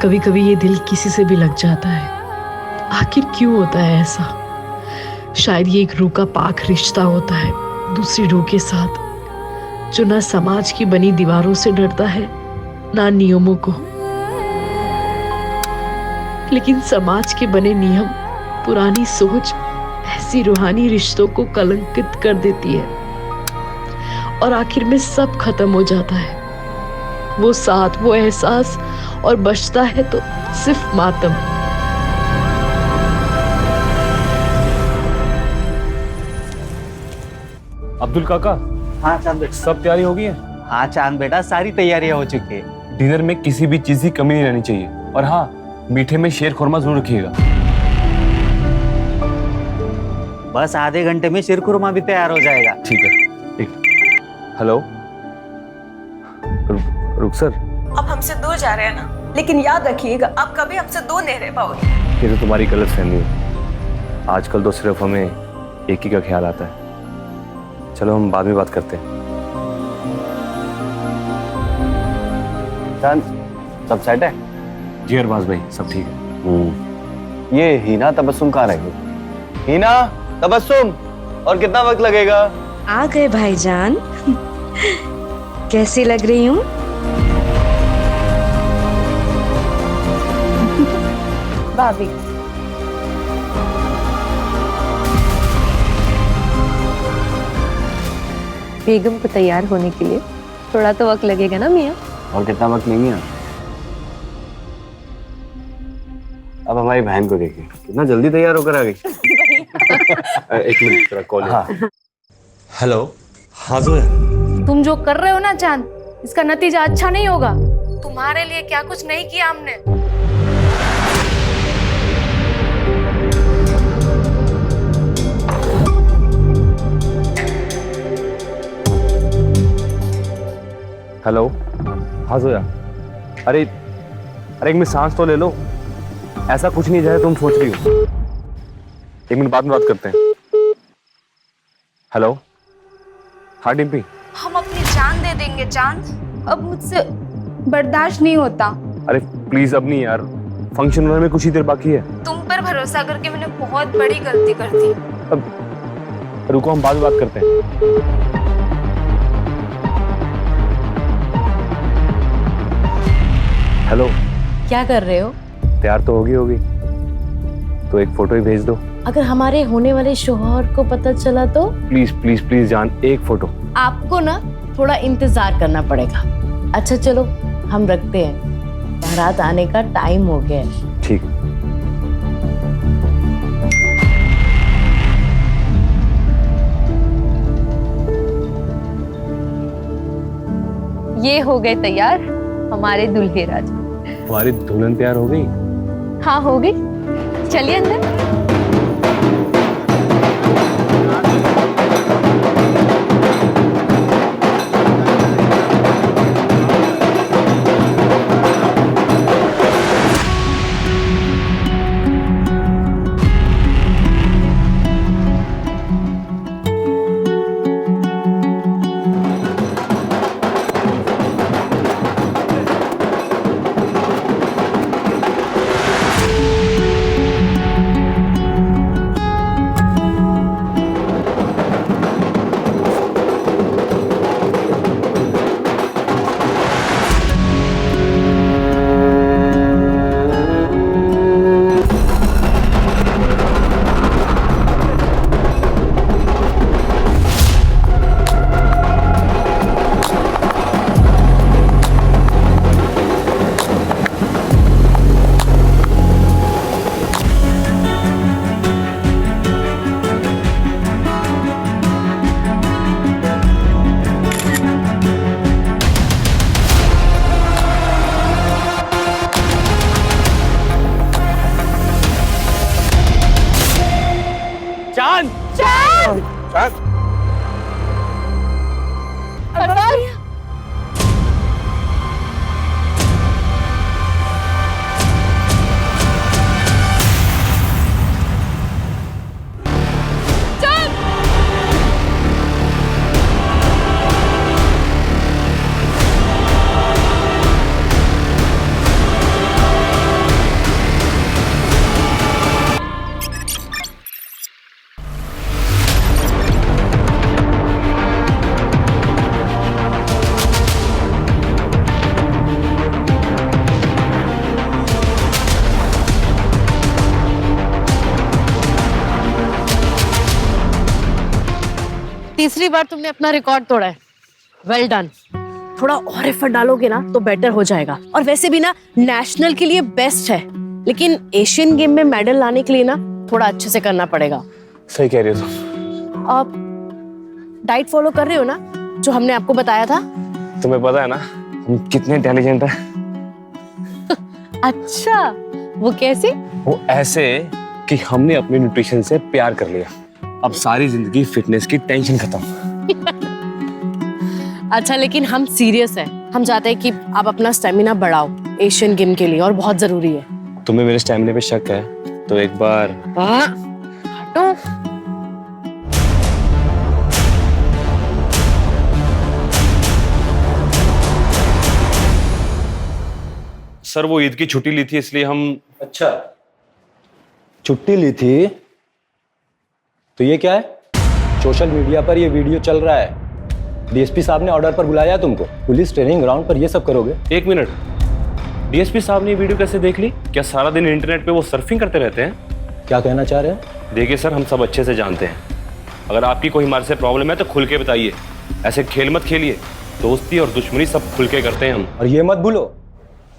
कभी कभी ये दिल किसी से भी लग जाता है। आखिर क्यों होता है ऐसा? शायद ये एक रूह का पाक रिश्ता होता है दूसरी रूह के साथ, जो ना समाज की बनी दीवारों से डरता है ना नियमों को। लेकिन समाज के बने नियम, पुरानी सोच ऐसी रूहानी रिश्तों को कलंकित कर देती है और आखिर में सब खत्म हो जाता है। वो साथ, वो एहसास, और बचता है तो सिर्फ मातम। अब्दुल काका। हाँ चांद बेटा। सब तैयारी हो गई है? हाँ चांद बेटा, सारी तैयारियां हो चुकी है। डिनर में किसी भी चीज की कमी नहीं रहनी चाहिए, और हाँ, मीठे में शेर खुरमा जरूर रखिएगा। बस आधे घंटे में शीर खुरमा भी तैयार हो जाएगा। ठीक है। हेलो रुक सर। आप हमसे दूर जा रहे हैं ना, लेकिन याद रखिएगा आप कभी हमसे दूर नहीं रह पाओगे। ये तो तुम्हारी गलत फहमी है। आजकल तो सिर्फ हमें एक ही का ख्याल आता है। चलो हम बाद में बात करते हैं। चांद, सब सेट है? जी अरबाज भाई, सब ठीक है। ये हीना तबस्सुम कहाँ रह गई? हीना तबस्सुम, और कितना वक्त लगेगा? आ गए भाईजान। कैसी लग रही हूँ? भाभी, बेगम को तैयार होने के लिए थोड़ा तो वक्त लगेगा ना मियाँ? और कितना वक्त नहीं है? अब हमारी बहन को देखिए, कितना जल्दी तैयार होकर आ गई। एक मिनट, तेरा कॉल है। हाँ। हेलो। हाँ जोया। तुम जो कर रहे हो ना चांद, इसका नतीजा अच्छा नहीं होगा। तुम्हारे लिए क्या कुछ नहीं किया हमने। हेलो। हाँ जोया। अरे एक मिनट सांस तो ले लो। ऐसा कुछ नहीं जैसे तुम सोच रही हो। एक मिनट बाद में बात करते हैं। हेलो। हाँ डिम्पी। हम अपनी जान दे देंगे चांद, अब मुझसे बर्दाश्त नहीं होता। अरे प्लीज अब नहीं यार, फंक्शन होने में कुछ ही देर बाकी है। तुम पर भरोसा करके मैंने बहुत बड़ी गलती कर दी। अब रुको, हम बाद में बात करते हैं। हेलो। क्या कर रहे हो? तैयार तो होगी तो एक फोटो ही भेज दो। अगर हमारे होने वाले शौहर को पता चला तो? प्लीज प्लीज प्लीज जान, एक फोटो। आपको ना थोड़ा इंतजार करना पड़ेगा। अच्छा चलो हम रखते हैं, बारात आने का टाइम हो गया है। ठीक। ये हो गए तैयार हमारे दूल्हे राजा। हमारी दुल्हन तैयार हो गई? हाँ हो गई, चलिए अंदर। तीसरी बार तुमने अपना रिकॉर्ड तोड़ा है। Well done. थोड़ा और एफर्ट डालोगे ना तो बेटर हो जाएगा। और वैसे भी ना नेशनल के लिए बेस्ट है, लेकिन एशियन गेम में मेडल लाने के लिए ना थोड़ा अच्छे से करना पड़ेगा। सही कह रही हो तुम। आप डाइट फॉलो कर रहे हो ना, जो हमने आपको बताया था? तुम्हें पता है ना हम कितने इंटेलिजेंट हैं। अच्छा, वो कैसे? वो ऐसे कि हमने अपने न्यूट्रिशन से प्यार कर लिया। अब सारी जिंदगी फिटनेस की टेंशन खत्म। अच्छा, लेकिन हम सीरियस हैं। हम चाहते हैं कि आप अपना स्टेमिना बढ़ाओ एशियन गेम के लिए, और बहुत जरूरी है। तुम्हें मेरे स्टेमिना पे शक है तो एक बार हटो। सर वो ईद की छुट्टी ली थी इसलिए हम। अच्छा, छुट्टी ली थी तो ये क्या है? सोशल मीडिया पर ये वीडियो चल रहा है। डीएसपी साहब ने ऑर्डर पर बुलाया तुमको। पुलिस ट्रेनिंग ग्राउंड पर ये सब करोगे? एक मिनट, डीएसपी साहब ने ये वीडियो कैसे देख ली? क्या सारा दिन इंटरनेट पे वो सर्फिंग करते रहते हैं? क्या कहना चाह रहे हैं? देखिए सर, हम सब अच्छे से जानते हैं, अगर आपकी कोई हमारे से प्रॉब्लम है तो खुल के बताइए। ऐसे खेल मत खेलिए। दोस्ती और दुश्मनी सब खुल के करते हैं हम। और ये मत भूलो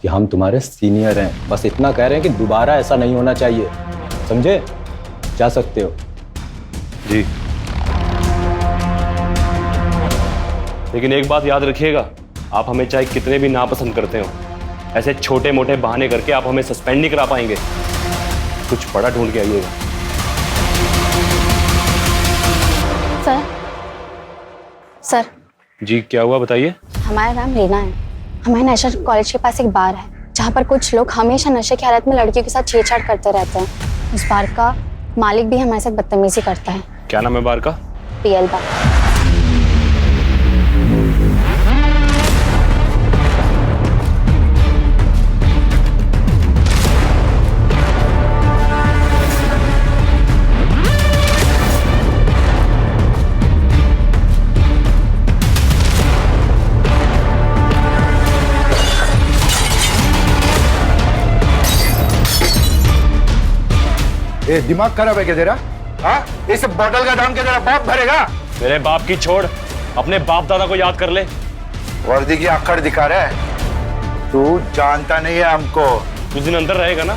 कि हम तुम्हारे सीनियर हैं। बस इतना कह रहे हैं कि दोबारा ऐसा नहीं होना चाहिए, समझे? जा सकते हो। जी, लेकिन एक बात याद रखिएगा, आप हमें चाहे कितने भी नापसंद करते हो, ऐसे छोटे मोटे बहाने करके आप हमें सस्पेंड नहीं करा पाएंगे। कुछ बड़ा ढूंढ के आइएगा। सर। जी क्या हुआ बताइए। हमारा नाम रीना है। हमारे नेशनल कॉलेज के पास एक बार है जहाँ पर कुछ लोग हमेशा नशे की हालत में लड़कियों के साथ छेड़छाड़ करते रहते हैं। उस बार का मालिक भी हमारे साथ बदतमीजी करता है। क्या नाम है बार का? पीएल बार। ये दिमाग खराब है क्या तेरा? हाँ, इस बोतल का दाम क्या तेरा बाप भरेगा? मेरे बाप की छोड़, अपने बाप दादा को याद कर ले। वर्दी की आखड़ दिखा रहा है। तू जानता नहीं है हमको। कुछ दिन अंदर रहेगा ना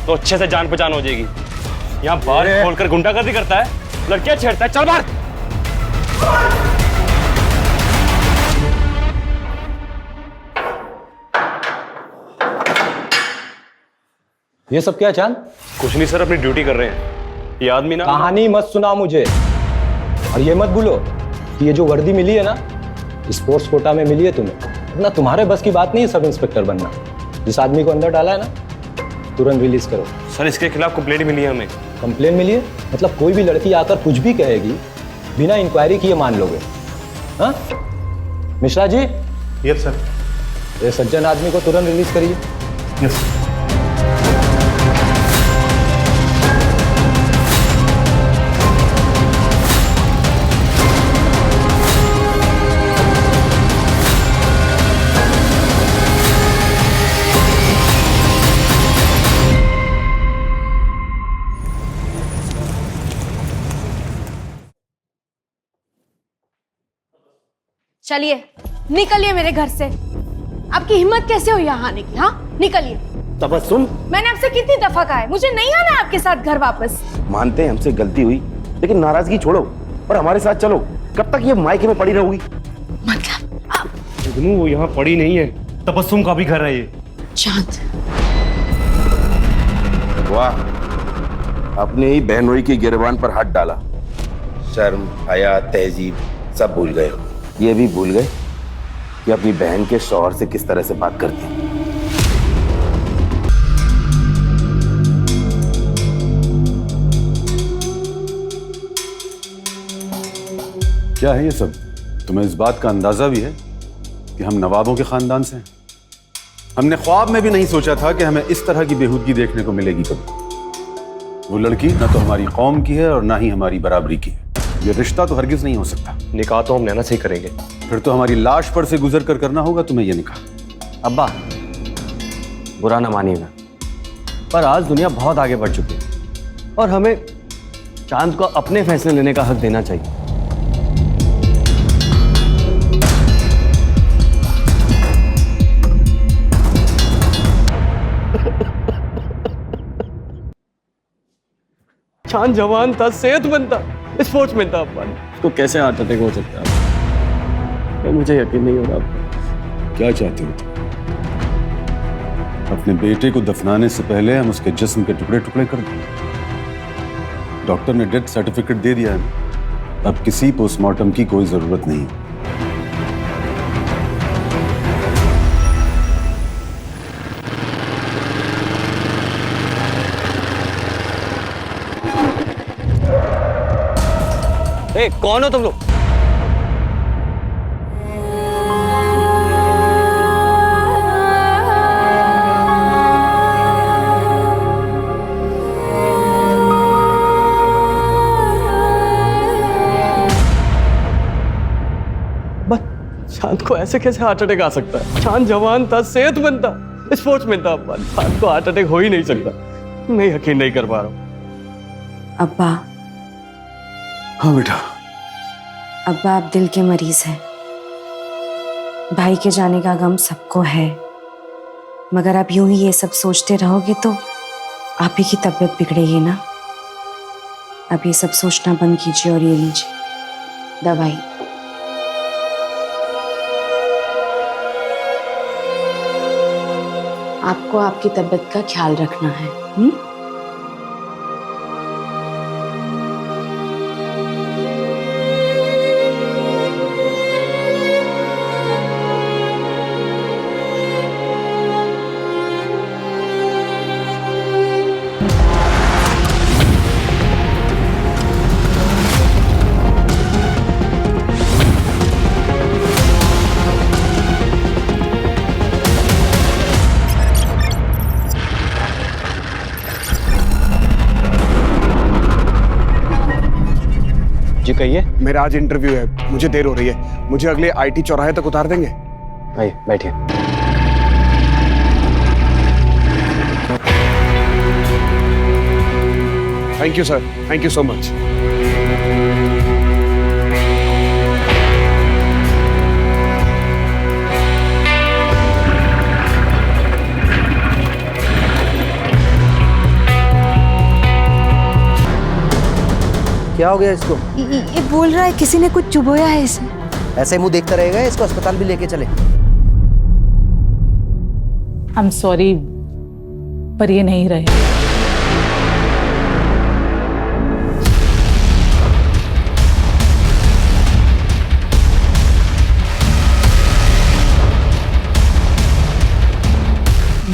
तो अच्छे से जान पहचान हो जाएगी। यहाँ बार खोलकर गुंडागर्दी करता है, लड़कियां छेड़ता है। चल बाहर। ये सब क्या चांद? कुछ नहीं सर, अपनी ड्यूटी कर रहे हैं। ये आदमी ना कहानी मत सुना मुझे। और ये मत भूलो कि ये जो वर्दी मिली है ना, स्पोर्ट्स कोटा में मिली है तुम्हें। अपना तुम्हारे बस की बात नहीं है सब इंस्पेक्टर बनना। जिस आदमी को अंदर डाला है ना, तुरंत रिलीज करो। सर इसके खिलाफ कंप्लेंट मिली है हमें। कंप्लेंट मिली है? मतलब कोई भी लड़की आकर कुछ भी कहेगी, बिना इंक्वायरी किए मान लोगे? हाँ मिश्रा जी? Yes sir. ये सज्जन आदमी को तुरंत रिलीज करिए। यस। चलिए निकलिए मेरे घर से। आपकी हिम्मत कैसे हुई यहाँ आने की? हाँ निकलिए। तबस्सुम, मैंने आपसे कितनी दफा कहा है मुझे नहीं आना आपके साथ घर वापस। मानते हैं हमसे गलती हुई, लेकिन नाराजगी छोड़ो और हमारे साथ चलो। कब तक ये मायके में पड़ी रहोगी? मतलब आप... जुगनू वो यहाँ पड़ी नहीं है, तबस्सुम का भी घर है ये। चांद, वाह, अपने ही बहनोई की गिरबान पर हाथ डाला। शर्म, हया, तहजीब सब भूल गए। ये भी भूल गए कि अपनी बहन के शौहर से किस तरह से बात करती हैं। क्या है ये सब? तुम्हें इस बात का अंदाजा भी है कि हम नवाबों के खानदान से हैं? हमने ख्वाब में भी नहीं सोचा था कि हमें इस तरह की बेहूदगी देखने को मिलेगी कभी। वो लड़की न तो हमारी कौम की है और ना ही हमारी बराबरी की है। ये रिश्ता तो हरगिज नहीं हो सकता। निकाह तो हम नैना से ही करेंगे। फिर तो हमारी लाश पर से गुजर कर करना होगा तुम्हें ये निकाह। अब्बा, बुरा ना मानिएगा, पर आज दुनिया बहुत आगे बढ़ चुकी है और हमें चांद को अपने फैसले लेने का हक देना चाहिए। चांद जवान था, सेहतमंद था, स्पोर्ट्समैन था अब्बा। तो कैसे हार्ट अटैक हो सकता है? तो मुझे यकीन नहीं हो रहा। क्या चाहते हो तुम? अपने बेटे को दफनाने से पहले हम उसके जिस्म के टुकड़े टुकड़े कर दें। डॉक्टर ने डेथ सर्टिफिकेट दे दिया है, अब किसी पोस्टमार्टम की कोई जरूरत नहीं। ए, कौन हो तुम लोग? चांद को ऐसे कैसे हार्ट अटैक आ सकता है? चांद जवान था, सेहतमंद था, स्पोर्ट्समैन था अब्बा। चांद को हार्ट अटैक हो ही नहीं सकता। मैं यकीन नहीं कर पा रहा हूँ। अब्बा, हाँ बेटा। अब्बा आप दिल के मरीज हैं। भाई के जाने का गम सबको है, मगर आप यूं ही ये सब सोचते रहोगे तो आप ही की तबीयत बिगड़ेगी ना। अब ये सब सोचना बंद कीजिए और ये लीजिए दवाई। आपको आपकी तबीयत का ख्याल रखना है। जी कहिए। मेरा आज इंटरव्यू है, मुझे देर हो रही है। मुझे अगले आईटी चौराहे तक उतार देंगे? भाई बैठिए। Thank you sir, thank you so much. क्या हो गया इसको? ये बोल रहा है किसी ने कुछ चुभोया है इसे। ऐसे मुंह देखता रहेगा, इसको अस्पताल भी लेके चले। आई एम सॉरी, पर ये नहीं रहे।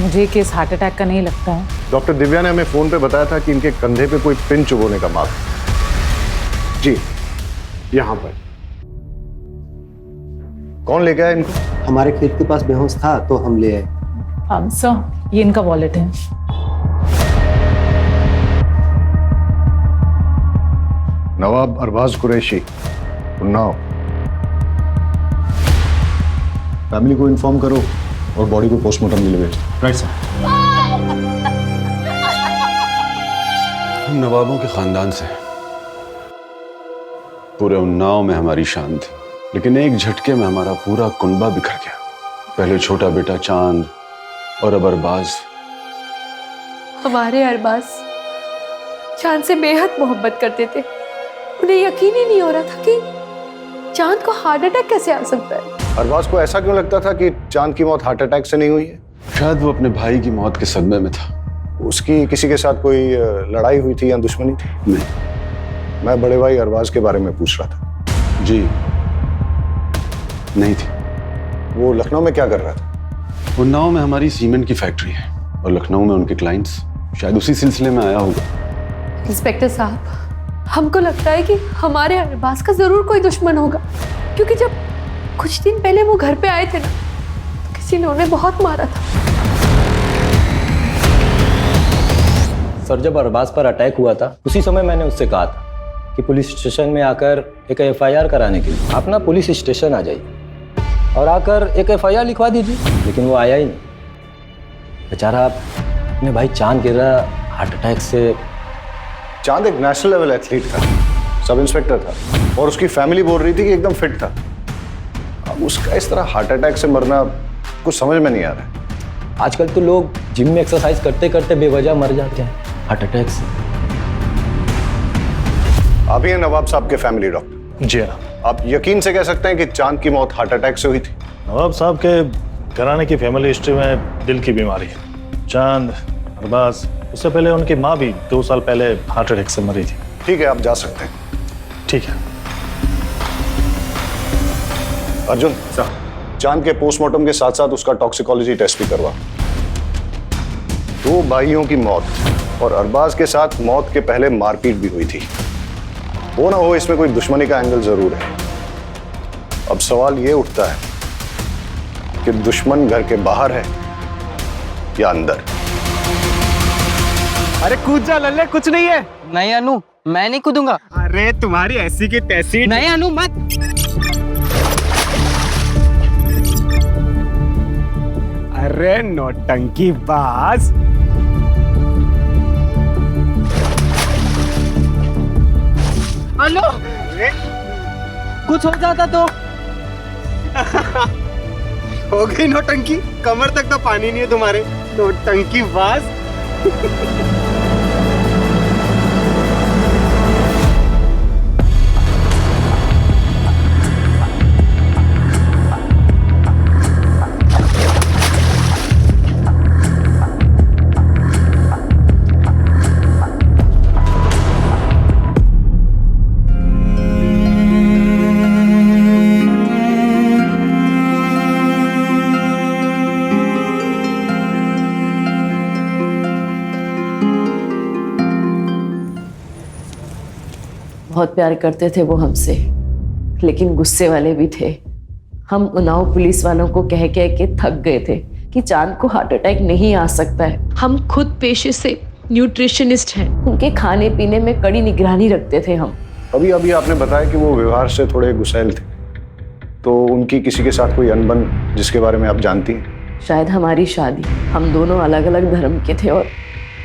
मुझे केस हार्ट अटैक का नहीं लगता है। डॉक्टर दिव्या ने हमें फोन पे बताया था कि इनके कंधे पे कोई पिन चुभोने का मार्क। जी, यहाँ पर। कौन लेके आया इनको? हमारे खेत के पास बेहोश था तो हम ले आए। सर, ये इनका वॉलेट है। नवाब अरबाज कुरैशी, उन्नाव। फैमिली को इन्फॉर्म करो और बॉडी को पोस्टमार्टम के लिए भेज। Right sir. हम नवाबों के खानदान से हैं। पूरे उन्नाव में हमारी शान थी, लेकिन एक झटके में हमारा पूरा कुनबा बिखर गया। पहले छोटा बेटा चांद और अब अरबाज। हमारे अरबाज चांद से बेहद मोहब्बत करते थे। उन्हें यकीन ही नहीं हो रहा था कि चांद को हार्ट अटैक कैसे आ सकता है। अरबाज को ऐसा क्यों लगता था कि चांद की मौत हार्ट अटैक से नहीं हुई है? शायद वो अपने भाई की मौत के सदमे में था। उसकी किसी के साथ कोई लड़ाई हुई थी या दुश्मनी थी? नहीं। मैं बड़े भाई अरबाज के बारे में पूछ रहा था। जी नहीं थी। वो लखनऊ में क्या कर रहा था? उन्नाव में हमारी सीमेंट की फैक्ट्री है और लखनऊ में उनके क्लाइंट्स। शायद उसी सिलसिले में आया होगा। इंस्पेक्टर साहब, हमको लगता है कि हमारे अरबाज का जरूर कोई दुश्मन होगा, क्योंकि जब कुछ दिन पहले वो घर पे आए थे ना, तो किसी ने उन्हें बहुत मारा था। सर, जब अरबाज पर अटैक हुआ था उसी समय मैंने उससे कहा था कि पुलिस स्टेशन में आकर एक FIR कराने के लिए आप ना पुलिस स्टेशन आ जाइए और आकर एक FIR लिखवा दीजिए, लेकिन वो आया ही नहीं। बेचारा अपने भाई चांद गिर रहा हार्ट अटैक से। चांद एक नेशनल लेवल एथलीट था, सब इंस्पेक्टर था और उसकी फैमिली बोल रही थी कि एकदम फिट था। अब उसका इस तरह हार्ट अटैक से मरना कुछ समझ में नहीं आ रहा है। आजकल तो लोग जिम में एक्सरसाइज करते करते बेवजह मर जाते हैं हार्ट अटैक से। आप ही हैं नवाब साहब के फैमिली डॉक्टर? जी हाँ। आप यकीन से कह सकते हैं कि चांद की मौत हार्ट अटैक से हुई थी? नवाब साहब के घराने की फैमिली हिस्ट्री में दिल की बीमारी है। चांद, अरबाज, उससे पहले उनकी माँ भी 2 साल पहले हार्ट अटैक से मरी थी। ठीक है, आप जा सकते हैं। ठीक है। अर्जुन सर, चांद के पोस्टमार्टम के साथ साथ उसका टॉक्सिकोलॉजी टेस्ट भी करवा। 2 भाइयों की मौत और अरबाज के साथ मौत के पहले मारपीट भी हुई थी। हो ना हो, इसमें कोई दुश्मनी का एंगल जरूर है। अब सवाल ये उठता है कि दुश्मन घर के बाहर है या अंदर। अरे कूद जा लल्ले, कुछ नहीं है। नहीं अनु, मैं नहीं कूदूंगा। अरे तुम्हारी ऐसी की तैसी। नहीं अनु, मत। अरे नौटंकी बाज। अनु, कुछ हो जाता तो। हो गई नौटंकी, कमर तक तो पानी नहीं है तुम्हारे। नौटंकी बाज। बहुत प्यार करते थे वो हमसे, लेकिन गुस्से वाले भी थे। हम उन्नाव पुलिस वालों को कह कह के थक गए थे कि चांद को हार्ट अटैक नहीं आ सकता है। हम खुद पेशे से न्यूट्रिशनिस्ट हैं, उनके खाने पीने में कड़ी निगरानी रखते थे हम। अभी अभी आपने बताया कि वो व्यवहार से थोड़े गुस्सैल थे, तो उनकी किसी के साथ कोई अनबन जिसके बारे में आप जानती हैं? शायद हमारी शादी, हम दोनों अलग अलग धर्म के थे और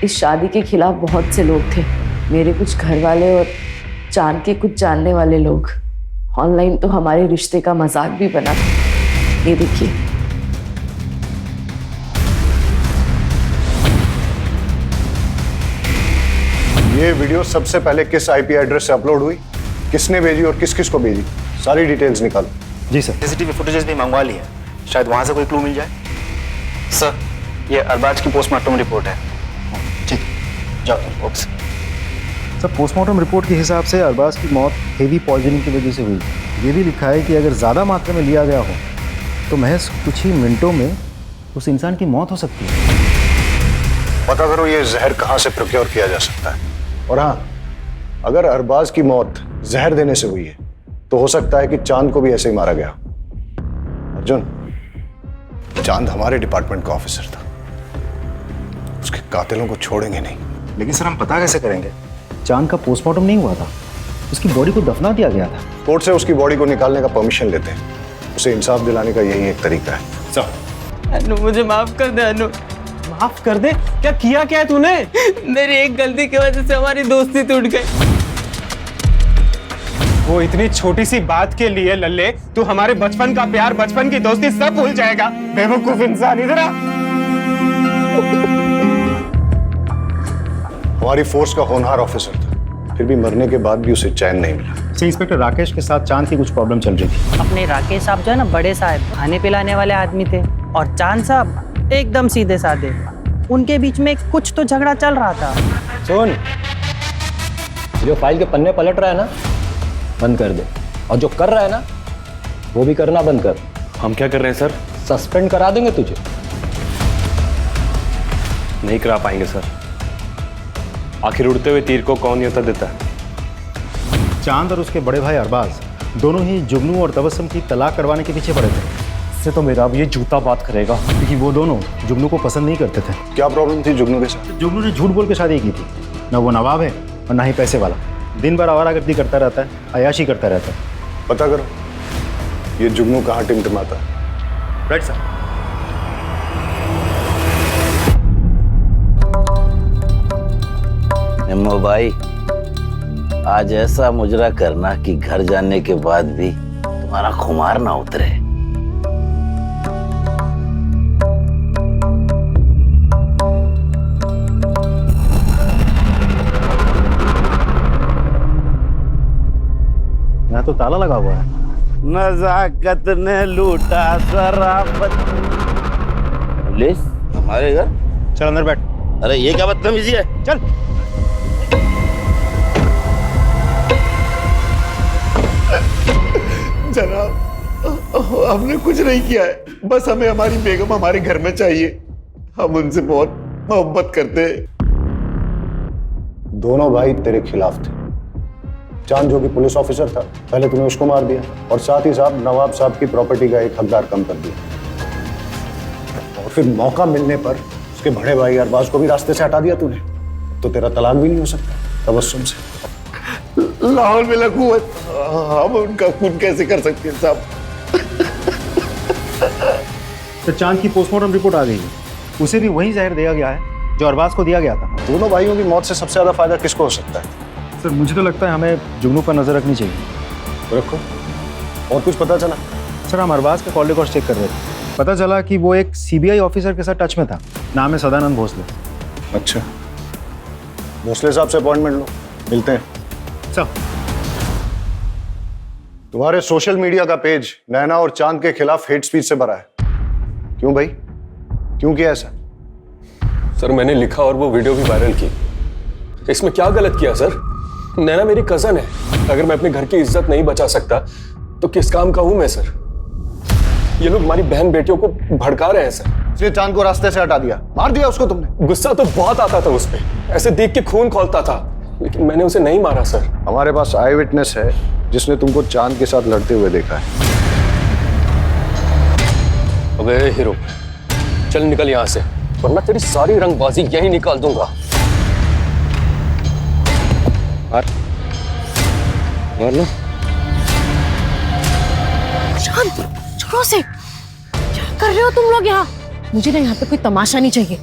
इस शादी के खिलाफ बहुत से लोग थे। मेरे कुछ घर वाले और चांद के कुछ जानने वाले लोग। ऑनलाइन तो हमारे रिश्ते का मजाक भी बना। ये देखिए, ये वीडियो सबसे पहले किस आईपी एड्रेस से अपलोड हुई, किसने भेजी और किस किस को भेजी, सारी डिटेल्स निकालो। जी सर। सीसीटीवी फुटेजेस भी मंगवा ली है, शायद वहां से कोई क्लू मिल जाए। सर, ये अरबाज की पोस्टमार्टम रिपोर्ट है। ठीक, जाओ ऑफिस। सर, पोस्टमार्टम रिपोर्ट के हिसाब से अरबाज की मौत हेवी पॉइजनिंग की वजह से हुई। ये भी लिखा है कि अगर ज़्यादा मात्रा में लिया गया हो तो महज कुछ ही मिनटों में उस इंसान की मौत हो सकती है। पता करो ये जहर कहाँ से प्रोक्योर किया जा सकता है। और हाँ, अगर अरबाज की मौत जहर देने से हुई है तो हो सकता है कि चांद को भी ऐसे ही मारा गया। अर्जुन, चांद हमारे डिपार्टमेंट का ऑफिसर था, उसके कातिलों को छोड़ेंगे नहीं। लेकिन सर, हम पता कैसे करेंगे? चांद का पोस्टमार्टम नहीं हुआ था, उसकी बॉडी को दफना दिया गया था। कोर्ट से उसकी बॉडी को निकालने का परमिशन लेते हैं, उसे इंसाफ दिलाने का यही एक तरीका है। सर, अनु मुझे माफ कर दे। अनु माफ कर दे। क्या है तूने? मेरी एक गलती की वजह से हमारी दोस्ती टूट गई। वो इतनी छोटी सी बात के लिए लल्ले तू हमारे बचपन का प्यार, बचपन की दोस्ती सब भूल जाएगा। बेवकूफ इंसान। इधर आ। हमारी फोर्स का होनहार ऑफिसर था, फिर भी मरने के बाद भी उसे चैन नहीं मिला। इंस्पेक्टर राकेश के साथ चांद की कुछ प्रॉब्लम चल रही थी। अपने राकेश साहब जो है ना, बड़े साहब, खाने पिलाने वाले आदमी थे, और चांद साहब एकदम सीधे साधे। उनके बीच में कुछ तो झगड़ा चल रहा था। सुन, जो फाइल के पन्ने पलट रहा है ना, बंद कर दे, और जो कर रहा है ना वो भी करना बंद कर। हम क्या कर रहे हैं सर? सस्पेंड करा देंगे तुझे। नहीं करा पाएंगे सर। आखिर उड़ते हुए तीर को कौन न्योता देता है? चांद और उसके बड़े भाई अरबाज दोनों ही जुगनू और तबस्सुम की तलाक करवाने के पीछे पड़े थे। इससे तो मेरा अब ये जूता बात करेगा, क्योंकि वो दोनों जुगनू को पसंद नहीं करते थे। क्या प्रॉब्लम थी जुगनू के साथ? जुगनू ने झूठ बोल के शादी की थी। ना वो नवाब है और ना ही पैसे वाला। दिन भर आवारागर्दी करता रहता है, अयाशी करता रहता है। पता करो ये जुगनू कहाँ टिमटिमाता है। Right sir. निम्मो भाई, आज ऐसा मुजरा करना कि घर जाने के बाद भी तुम्हारा खुमार ना उतरे। यहाँ तो ताला लगा हुआ है। नजाकत ने लूटा शराफत। पुलिस हमारे घर? चल अंदर बैठ। अरे ये क्या बदतमीजी है? चल। जनाब, हमने कुछ नहीं किया है, बस हमें हमारी बेगम हमारे घर में चाहिए। हम उनसे बहुत मोहब्बत करते हैं। दोनों भाई तेरे खिलाफ थे। चांद जो कि पुलिस ऑफिसर था, पहले तूने उसको मार दिया और साथ ही साथ नवाब साहब की प्रॉपर्टी का एक हकदार कम कर दिया, और फिर मौका मिलने पर उसके बड़े भाई अरबाज को भी रास्ते से हटा दिया तूने। तो तेरा तलाक भी नहीं हो सकता तबस्सुम से। लाहौल में लकूवत, हम उनका खून कैसे कर सकते हैं साहब? तो चांद की पोस्टमार्टम रिपोर्ट आ गई है, उसे भी वही जहर दिया गया है जो अरबाज को दिया गया था। दोनों भाइयों की मौत से सबसे ज्यादा फायदा किसको हो सकता है? सर मुझे तो लगता है हमें जुगनू पर नजर रखनी चाहिए। तो रखो। और कुछ पता चला? सर हम अरबाज का कॉल रिकॉर्ड चेक कर रहे थे, पता चला कि वो एक सीबीआई ऑफिसर के साथ टच में था, नाम है सदानंद भोसले। अच्छा, भोसले साहब से अपॉइंटमेंट लो, मिलते हैं। सर तुम्हारे सोशल मीडिया का पेज नैना और चांद के खिलाफ हेट स्पीच से भरा है। क्यों भाई, क्यों किया ऐसा? सर मैंने लिखा और वो वीडियो भी वायरल की। इसमें क्या गलत किया सर? नैना मेरी कजन है, अगर मैं अपने घर की इज्जत नहीं बचा सकता तो किस काम का हूं मैं सर? ये लोग हमारी बहन बेटियों को भड़का रहे हैं सर। इसलिए चांद को रास्ते से हटा दिया, मार दिया उसको तुमने? गुस्सा तो बहुत आता था उस पे, ऐसे देख के खून खौलता था, लेकिन मैंने उसे नहीं मारा सर। हमारे पास आई विटनेस है जिसने तुमको चांद के साथ लड़ते हुए देखा है। अबे हीरो, चल निकल यहां से, वरना तेरी सारी रंगबाजी यही निकाल दूंगा। मार लो। शांत, छोड़ो से। क्या कर रहे हो तुम लोग यहाँ? मुझे ना यहाँ पे कोई तमाशा नहीं चाहिए।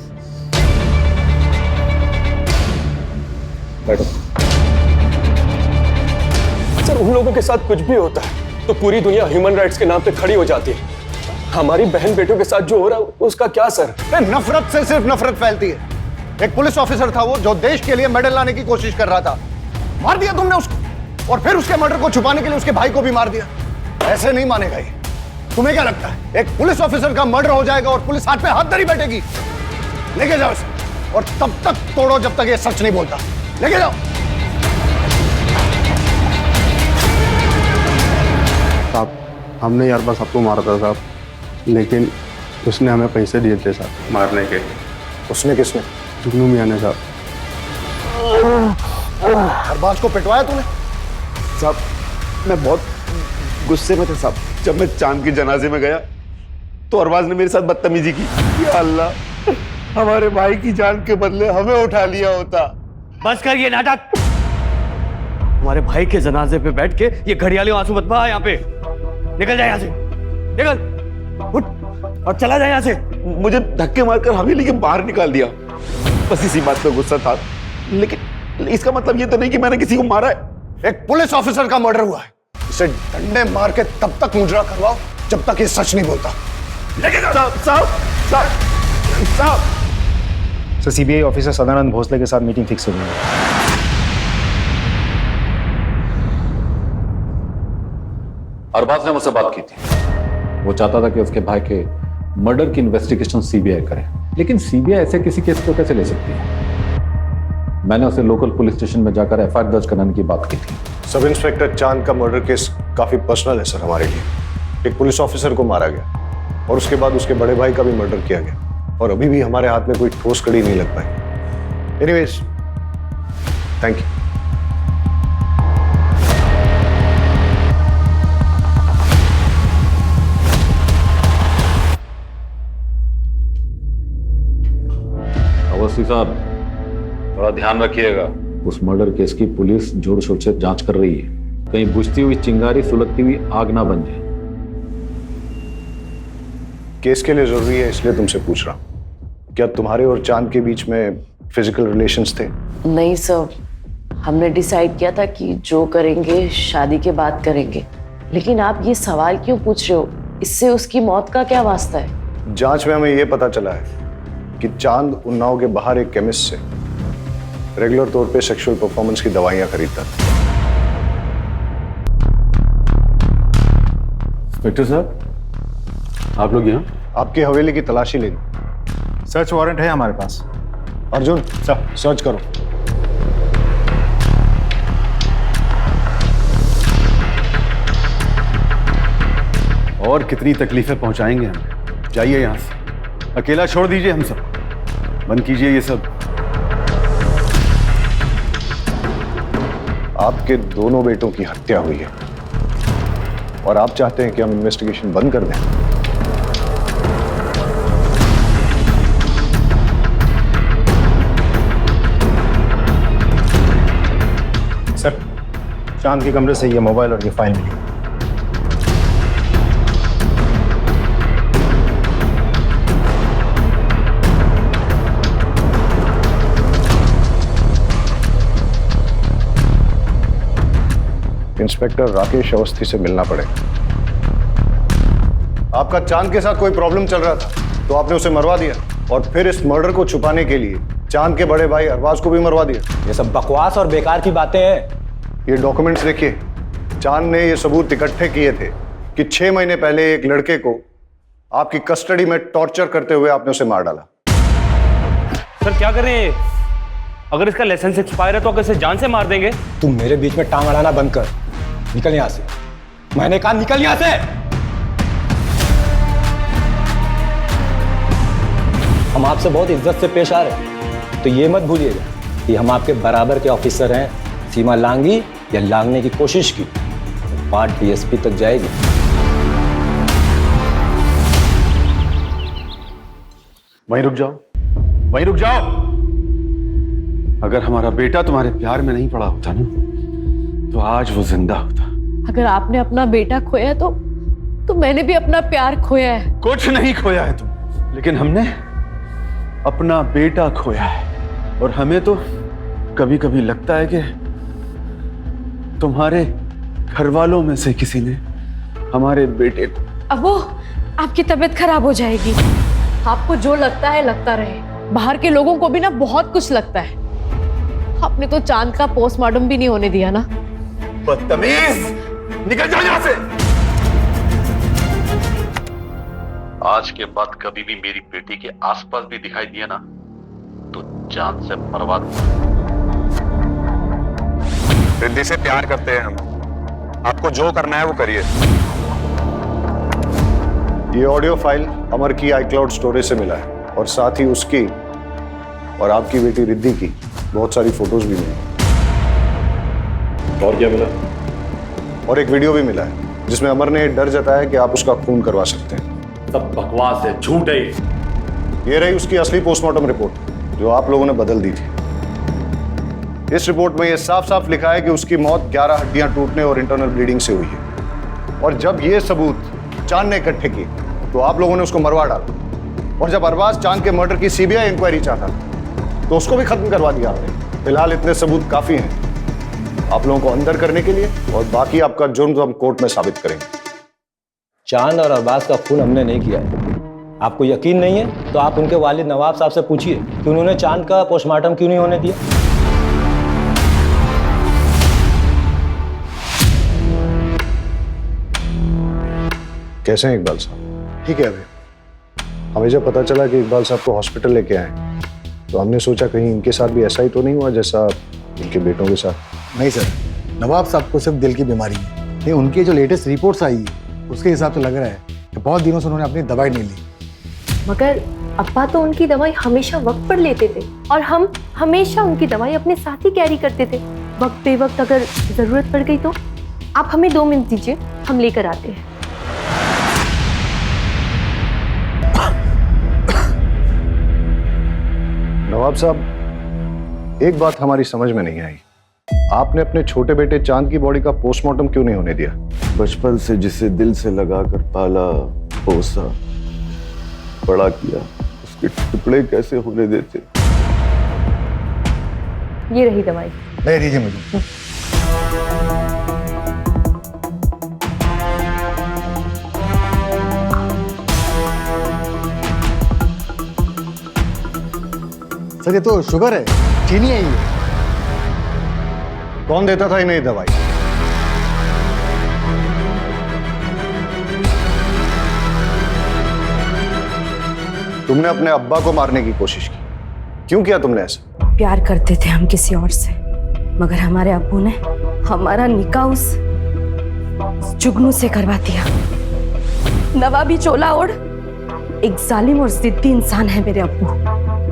बैठो। सर उन लोगों के साथ कुछ भी होता है तो पूरी दुनिया ह्यूमन राइट्स के नाम पे खड़ी हो जाती है। हमारी बहन बेटियों के साथ जो हो रहा है उसका क्या सर? नफरत से सिर्फ नफरत फैलती है। एक पुलिस ऑफिसर था वो जो देश के लिए मेडल लाने की कोशिश कर रहा था, मार दिया तुमने उसको, और फिर उसके मर्डर को छुपाने के लिए उसके भाई को भी मार दिया। ऐसे नहीं मानेगा ये। तुम्हें क्या लगता है एक पुलिस ऑफिसर का मर्डर हो जाएगा और पुलिस हाथ पे हाथ धरी बैठेगी? लेके जाओ इसे, और तब तक तोड़ो जब तक ये सच नहीं बोलता। लेके जाओ। साहब हमने यार बस आपको मारा था साहब, लेकिन उसने हमें पैसे दिए थे साहब मारने के। उसने किसने? जुगनू मियां ने साहब। अरबाज को पिटवाया तूने? साहब मैं बहुत गुस्से में था साहब। जब मैं चांद के जनाजे में गया तो अरबाज ने मेरे साथ बदतमीजी की। या अल्लाह, हमारे भाई की जान के बदले हमें उठा लिया होता। बस कर ये नाटक। हमारे भाई के जनाजे पे बैठ के ये घड़ियाली आंसू मत बहा। यहाँ पे निकल जाए, यहाँ से निकल, उठ और चला जाए यहाँ से। मुझे धक्के मारकर हवेली के बाहर निकाल दिया, बस इसी बात पे गुस्सा था। लेकिन इसका मतलब ये तो नहीं कि मैंने किसी को मारा है। एक पुलिस ऑफिसर का मर्डर हुआ है, इसे डंडे मार के तब तक मुजरा करवाओ जब तक ये सच नहीं बोलता। लेके जाओ। साहब साहब साहब साहब। Sir CBI officer Sadanand Bhosle के साथ मीटिंग फिक्स हो गई है। अरबाज ने मुझसे बात की थी, वो चाहता था कि उसके भाई के मर्डर की इन्वेस्टिगेशन सीबीआई करे, लेकिन सीबीआई ऐसे किसी केस को कैसे ले सकती है? मैंने उसे लोकल पुलिस स्टेशन में जाकर एफआईआर दर्ज कराने की बात की थी। सब इंस्पेक्टर चांद का मर्डर केस काफी पर्सनल है सर हमारे लिए। एक पुलिस ऑफिसर को मारा गया और उसके बाद उसके बड़े भाई का भी मर्डर किया गया, और अभी भी हमारे हाथ में कोई ठोस कड़ी नहीं लग पाई। Anyways, thank you. अवस्थी साहब थोड़ा ध्यान रखिएगा, उस मर्डर केस की पुलिस जोर शोर से जांच कर रही है, कहीं बुझती हुई चिंगारी सुलगती हुई आग ना बन जाए। केस के लिए जरूरी है इसलिए तुमसे पूछ रहा हूं, क्या तुम्हारे और चांद के बीच में फिजिकल रिलेशंस थे? नहीं सर, हमने डिसाइड किया था कि जो करेंगे शादी के बाद करेंगे। लेकिन आप ये सवाल क्यों पूछ रहे हो? इससे उसकी मौत का क्या वास्ता है? जांच में हमें यह पता चला है कि चांद उन्नाव के बाहर एक केमिस्ट से रेगुलर तौर पे सेक्सुअल परफॉर्मेंस की दवाइयां खरीदता था। इंस्पेक्टर साहब, आप लोग यहाँ? आपकी हवेली की तलाशी लेनी। सर्च वारंट है हमारे पास। अर्जुन सर, सर्च करो। और कितनी तकलीफें पहुंचाएंगे हम? जाइए यहाँ से, अकेला छोड़ दीजिए हम सब, बंद कीजिए ये सब। आपके दोनों बेटों की हत्या हुई है और आप चाहते हैं कि हम इन्वेस्टिगेशन बंद कर दें? सर, चांद के कमरे से ये मोबाइल और ये फाइल मिली। इंस्पेक्टर राकेश अवस्थी से मिलना पड़ेगा। आपका चांद के साथ कोई प्रॉब्लम चल रहा था तो आपने उसे मरवा दिया और फिर इस मर्डर को छुपाने के लिए चांद के बड़े भाई अरबाज को भी मरवा दिया। ये सब बकवास और बेकार की बातें हैं। ये डॉक्यूमेंट्स देखिए, चांद ने ये सबूत इकट्ठे किए थे कि 6 महीने पहले एक लड़के को आपकी कस्टडी में टॉर्चर करते हुए आपने उसे मार डाला। सर क्या कर रहे हैं? अगर इसका लाइसेंस एक्सपायर है तो अगर इसे जान से मार देंगे। तुम मेरे बीच में टांग अड़ाना बंद कर, निकल यहां से। मैंने कहा निकल यहां से। हम आपसे बहुत इज्जत से पेश आ रहे हैं, तो ये मत भूलिएगा कि हम आपके बराबर के ऑफिसर हैं। सीमा लांगी या लांगने की कोशिश की तो बात डीएसपी तक जाएगी। वहीं रुक जाओ, वहीं रुक जाओ। अगर हमारा बेटा तुम्हारे प्यार में नहीं पड़ा होता ना, तो आज वो जिंदा होता। अगर आपने अपना बेटा खोया तो मैंने भी अपना प्यार खोया है। कुछ नहीं खोया है तुम, लेकिन हमने अपना बेटा खोया है। और हमें तो कभी कभी लगता है कि तुम्हारे घर वालों में से किसी ने हमारे बेटे को। अब वो आपकी तबीयत खराब हो जाएगी। आपको जो लगता है लगता रहे, बाहर के लोगों को भी ना बहुत कुछ लगता है। आपने तो चांद का पोस्टमार्टम भी नहीं होने दिया ना। बदतमीज, निकल जाओ यहां से। आज के बाद कभी भी मेरी बेटी के आसपास भी दिखाई दिया ना तो जान से मरवा दूंगा। रिद्धि से प्यार करते हैं हम, आपको जो करना है वो करिए। ये ऑडियो फाइल अमर की iCloud स्टोरेज से मिला है और साथ ही उसकी और आपकी बेटी रिद्धि की बहुत सारी फोटोज भी मिली। और क्या मिला? और एक वीडियो भी मिला है जिसमें अमर ने डर जताया कि आप उसका खून करवा सकते हैं। सब बकवास है, झूठ है। ये रही उसकी असली पोस्टमार्टम रिपोर्ट जो आप लोगों ने बदल दी थी। इस रिपोर्ट में यह साफ साफ लिखा है कि उसकी मौत 11 हड्डियां टूटने और इंटरनल ब्लीडिंग से हुई है। और जब ये सबूत चांद ने इकट्ठे किए तो आप लोगों ने उसको मरवा डाला। और जब अरबाज चांद के मर्डर की सीबीआई इंक्वायरी चाहता था तो उसको भी खत्म करवा दिया आपने। फिलहाल इतने सबूत काफी हैं आप लोगों को अंदर करने के लिए, और बाकी आपका जुर्म हम कोर्ट में साबित करेंगे। चांद और अरबाज का खून हमने नहीं किया है। आपको यकीन नहीं है तो आप उनके वालिद नवाब साहब से पूछिए कि उन्होंने चांद का पोस्टमार्टम क्यों नहीं होने दिया। कैसे हैं इकबाल साहब? ठीक है। अभी हमें जब पता चला कि इकबाल साहब को हॉस्पिटल लेके आए तो हमने सोचा कहीं इनके साथ भी ऐसा ही तो नहीं हुआ जैसा इनके बेटों के साथ। नहीं सर, नवाब साहब को सिर्फ दिल की बीमारी है। ये उनकी जो लेटेस्ट रिपोर्ट्स आई है उसके हिसाब से लग रहा है कि बहुत दिनों से उन्होंने अपनी दवाई नहीं ली। मगर अब्बा तो उनकी दवाई हमेशा वक्त पर लेते थे और हम हमेशा उनकी दवाई अपने साथ ही कैरी करते थे। वक्त बे वक्त अगर जरूरत पड़ गई तो आप हमें 2 मिनट दीजिए, हम लेकर आते हैं। नवाब साहब, एक बात हमारी समझ में नहीं आई, आपने अपने छोटे बेटे चांद की बॉडी का पोस्टमार्टम क्यों नहीं होने दिया? बचपन से जिसे दिल से लगाकर पाला, पोसा, बड़ा किया, उसके टुकड़े कैसे होने देते? ये रही दवाई। ले दीजिए मुझे। सर ये तो शुगर है, चीनी है ये। कौन देता था इन्हें ये दवाई? तुमने अपने अब्बा को मारने की कोशिश की। क्यों किया तुमने ऐसा? प्यार करते थे हम किसी और से, मगर हमारे अब्बू ने हमारा निकाह उस जुगनू से करवा दिया। नवाबी चोला ओढ़ एक जालिम और जिद्दी इंसान है मेरे अब्बू।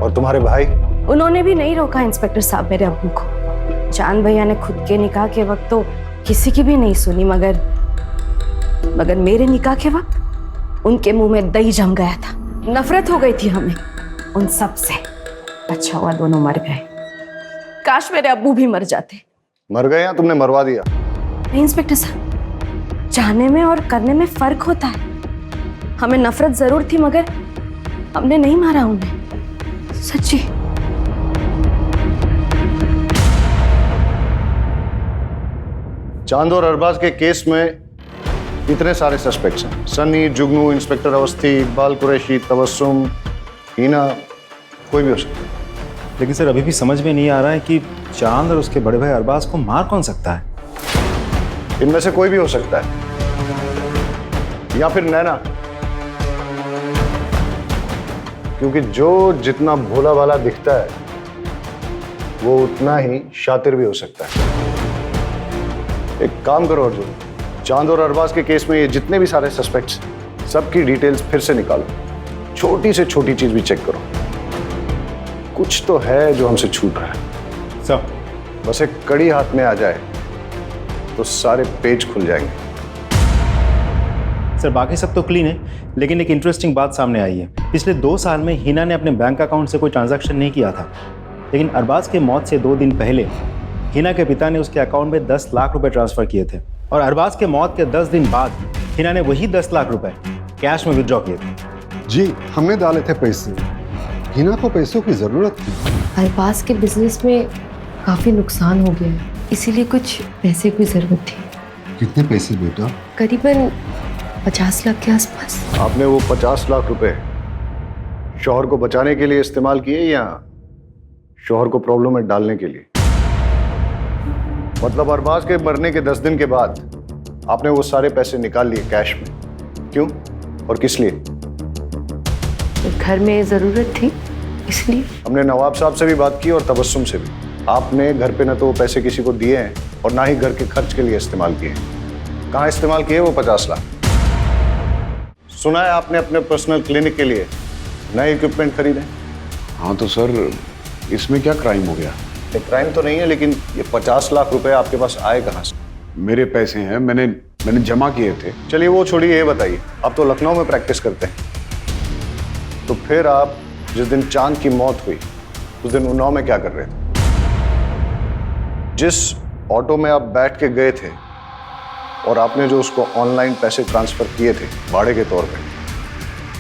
और तुम्हारे भाई? उन्होंने भी नहीं रोका इंस्पेक्टर साहब मेरे अब्बू को। चांद भैया ने खुद के निकाह के वक्त तो किसी की भी नहीं सुनी, मगर मेरे निकाह के वक्त उनके मुंह में दही जम गया था। नफरत हो गई थी हमें उन सब से। अच्छा हुआ दोनों मर गए, काश मेरे अब्बू भी मर जाते। मर गए या तुमने मरवा दिया? नहीं इंस्पेक्टर साहब, चाहने में और करने में फर्क होता है। हमें नफरत जरूर थी मगर हमने नहीं मारा उन्हें, सच्ची। चांद और अरबाज के केस में इतने सारे सस्पेक्ट्स हैं। सनी, जुगनू, इंस्पेक्टर अवस्थी, इकबाल कुरैशी, तबस्सुम, हीना, कोई भी हो सकता है। लेकिन सर अभी भी समझ में नहीं आ रहा है कि चांद और उसके बड़े भाई अरबाज को मार कौन सकता है। इनमें से कोई भी हो सकता है, या फिर नैना, क्योंकि जो जितना भोला भाला दिखता है वो उतना ही शातिर भी हो सकता है। एक काम करो अर्जुन, चांद और अरबाज के केस में ये जितने भी सारे सस्पेक्ट्स, सबकी डिटेल्स फिर से निकालो। छोटी से छोटी चीज भी चेक करो, कुछ तो है जो हमसे छूट रहा है। सर बस एक कड़ी हाथ में आ जाए तो सारे पेज खुल जाएंगे। सर बाकी सब तो क्लीन है, लेकिन एक इंटरेस्टिंग बात सामने आई है। पिछले 2 साल में हिना ने अपने बैंक अकाउंट से कोई ट्रांजैक्शन नहीं किया था, लेकिन अरबाज की मौत से 2 दिन पहले हिना के पिता ने उसके अकाउंट में 10 लाख रुपए ट्रांसफर किए थे, और अरबाज के मौत के 10 दिन बाद हिना ने वही 10 लाख रुपए कैश में विड्रॉ किए थे। जी हमने डाले थे पैसे, हिना को पैसों की जरूरत थी। अरबाज के बिजनेस में काफी नुकसान हो गया है, इसीलिए कुछ पैसे की जरूरत थी। कितने पैसे बेटा? करीबन 50 लाख के आसपास। आपने वो 50 लाख रुपए शौहर को बचाने के लिए इस्तेमाल किए या शौहर को प्रॉब्लम में डालने के लिए? मतलब अरबाज के मरने के 10 दिन के बाद आपने वो सारे पैसे निकाल लिए कैश में, क्यों और किस लिए? घर में जरूरत थी इसलिए। हमने नवाब साहब से भी बात की और तबस्सुम से भी। आपने घर पे न तो वो पैसे किसी को दिए हैं और ना ही घर के खर्च के लिए इस्तेमाल किए हैं। कहाँ इस्तेमाल किए वो 50 लाख? सुना है आपने अपने पर्सनल क्लिनिक के लिए नए इक्विपमेंट खरीदे। हाँ तो सर इसमें क्या क्राइम हो गया? ये क्राइम तो नहीं है, लेकिन ये 50 लाख रुपए आपके पास आए कहाँ से? मेरे पैसे हैं, मैंने जमा किए थे। चलिए वो छोड़िए, ये बताइए, आप तो लखनऊ में प्रैक्टिस करते हैं, तो फिर आप जिस दिन चांद की मौत हुई उस दिन उन्नाव में क्या कर रहे थे? जिस ऑटो में आप बैठ के गए थे और आपने जो उसको ऑनलाइन पैसे ट्रांसफर किए थे भाड़े के तौर पे,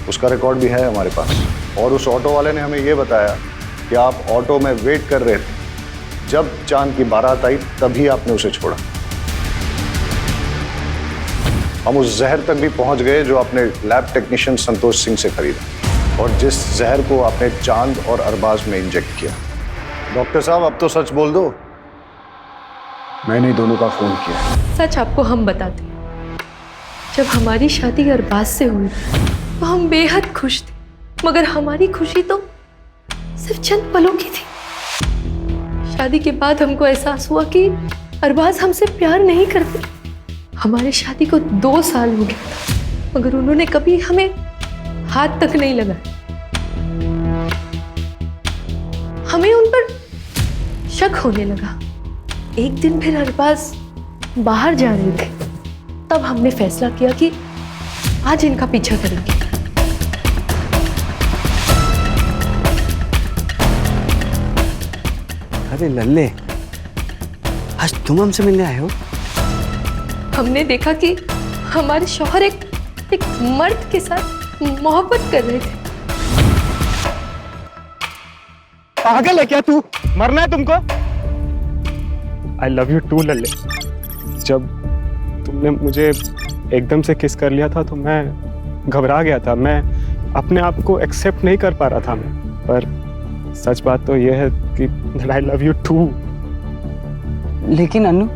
उसका रिकॉर्ड भी है हमारे पास। और उस ऑटो वाले ने हमें यह बताया कि आप ऑटो में वेट कर रहे थे, जब चांद की बारात आई तभी आपने उसे छोड़ा। हम उस जहर तक भी पहुंच गए जो आपने लैब टेक्नीशियन संतोष सिंह से खरीदा और जिस जहर को आपने चांद और अरबाज में इंजेक्ट किया। डॉक्टर साहब अब तो सच बोल दो, मैंने दोनों का फोन किया। सच आपको हम बताते, जब हमारी शादी अरबाज से हुई तो हम बेहद खुश थे, मगर हमारी खुशी तो सिर्फ चंद पलों की थी। शादी के बाद हमको एहसास हुआ कि अरबाज हमसे प्यार नहीं करते। हमारी शादी को 2 साल हो गया था, मगर उन्होंने कभी हमें हाथ तक नहीं लगाया। हमें उन पर शक होने लगा। एक दिन फिर अरबाज बाहर जा रहे थे, तब हमने फैसला किया कि आज इनका पीछा करेंगे। अरे लल्ले, आज तुम हमसे मिलने आए हो? हमने देखा कि हमारे शौहर एक मर्द के साथ मोहब्बत कर रहे थे। पागल है क्या तू? मरना है तुमको? आई लव यू टू लल्ले। जब तुमने मुझे एकदम से किस कर लिया था तो मैं घबरा गया था, मैं अपने आप को एक्सेप्ट नहीं कर पा रहा था मैं, पर सच बात तो यह है कि आई लव यू टू। लेकिन अनु,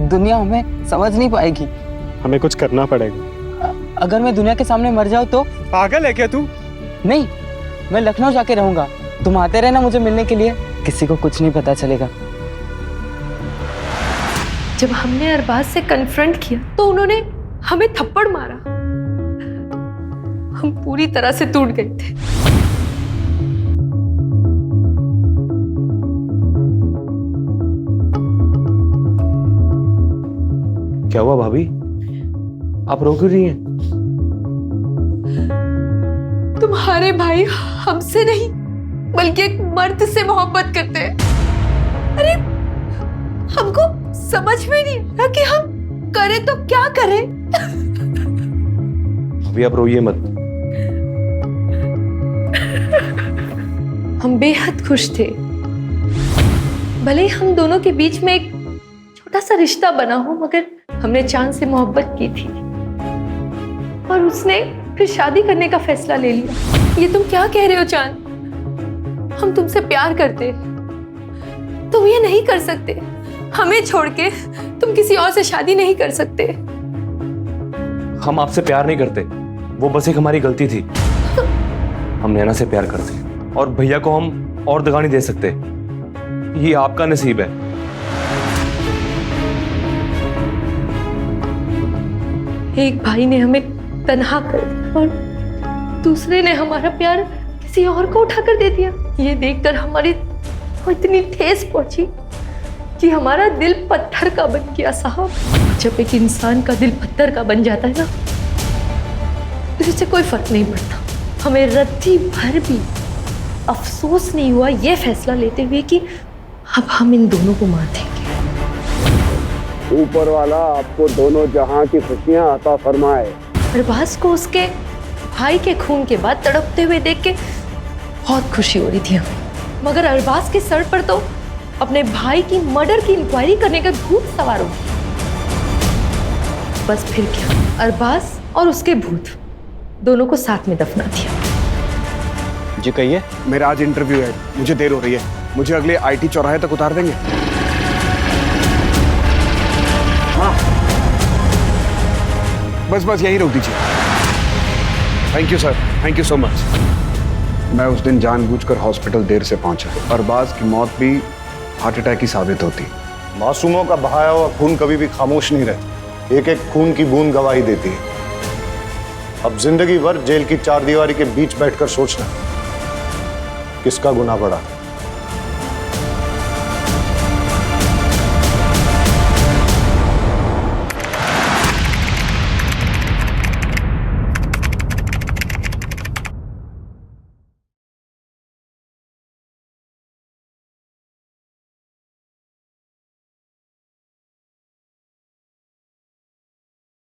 दुनिया हमें समझ नहीं पाएगी। हमें कुछ करना पड़ेगा। अगर मैं दुनिया के सामने मर जाऊं तो? पागल है क्या तू? नहीं, मैं लखनऊ जाके रहूंगा। तुम आते रहना मुझे मिलने के लिए, किसी को कुछ नहीं पता चलेगा। जब हमने अरबाज से कन्फ्रंट किया तो उन्होंने हमें थप्पड़ मारा। हम पूरी तरह से टूट गए थे। क्या हुआ भाभी, आप रो क्यों रही हैं? तुम्हारे भाई हमसे नहीं बल्कि एक मर्द से मोहब्बत करते हैं। अरे हमको समझ में नहीं आता कि हम करें तो क्या करें। अभी आप रोइए मत। हम बेहद खुश थे। भले ही हम दोनों के बीच में एक छोटा सा रिश्ता बना हो, मगर हमने चांद से मोहब्बत की थी और उसने फिर शादी करने का फैसला ले लिया। ये तुम क्या कह रहे हो चांद? हम तुमसे प्यार करते, तुम ये नहीं कर सकते। हमें छोड़ के तुम किसी और से शादी नहीं कर सकते। हम आपसे प्यार नहीं करते, वो बस एक हमारी गलती थी। हम नैना से प्यार करते और भैया को हम और दगा नहीं दे सकते। ये आपका नसीब है। एक भाई ने हमें तन्हा कर दिया और दूसरे ने हमारा प्यार किसी और को उठाकर दे दिया। ये देखकर हमारी इतनी ठेस पहुंची कि हमारा दिल पत्थर का बन गया साहब। जब एक इंसान का दिल पत्थर का बन जाता है ना, तो इससे कोई फर्क नहीं पड़ता। हमें रत्ती भर भी अफसोस नहीं हुआ ये फैसला लेते हुए कि अब हम इन दोनों को मार देंगे। ऊपर वाला आपको दोनों जहां की खुशियां अता फरमाए। अरबाज को उसके भाई के खून के बाद तड़पते हुए देख के बहुत खुशी हो रही थी हमें, मगर अरबाज के सर पर तो अपने भाई की मर्डर की इंक्वायरी करने का भूत सवार हो गया। बस फिर क्या, अरबाज और उसके भूत दोनों को साथ में दफना दिया। जी कहिए। मेरा आज इंटरव्यू है, मुझे देर हो रही है। मुझे अगले आईटी चौराहे तक उतार देंगे? हाँ, बस यहीं रोक दीजिए। Thank you sir, thank you so much. मैं उस दिन जानबूझकर हॉस्पिटल देर से पहुंचा। अरबाज की मौत भी हार्ट अटैक ही साबित होती। मासूमों का बहाया हुआ खून कभी भी खामोश नहीं रहता। एक एक खून की बूंद गवाही देती है। अब जिंदगी भर जेल की चारदीवारी के बीच बैठकर सोचना किसका गुनाह बढ़ा।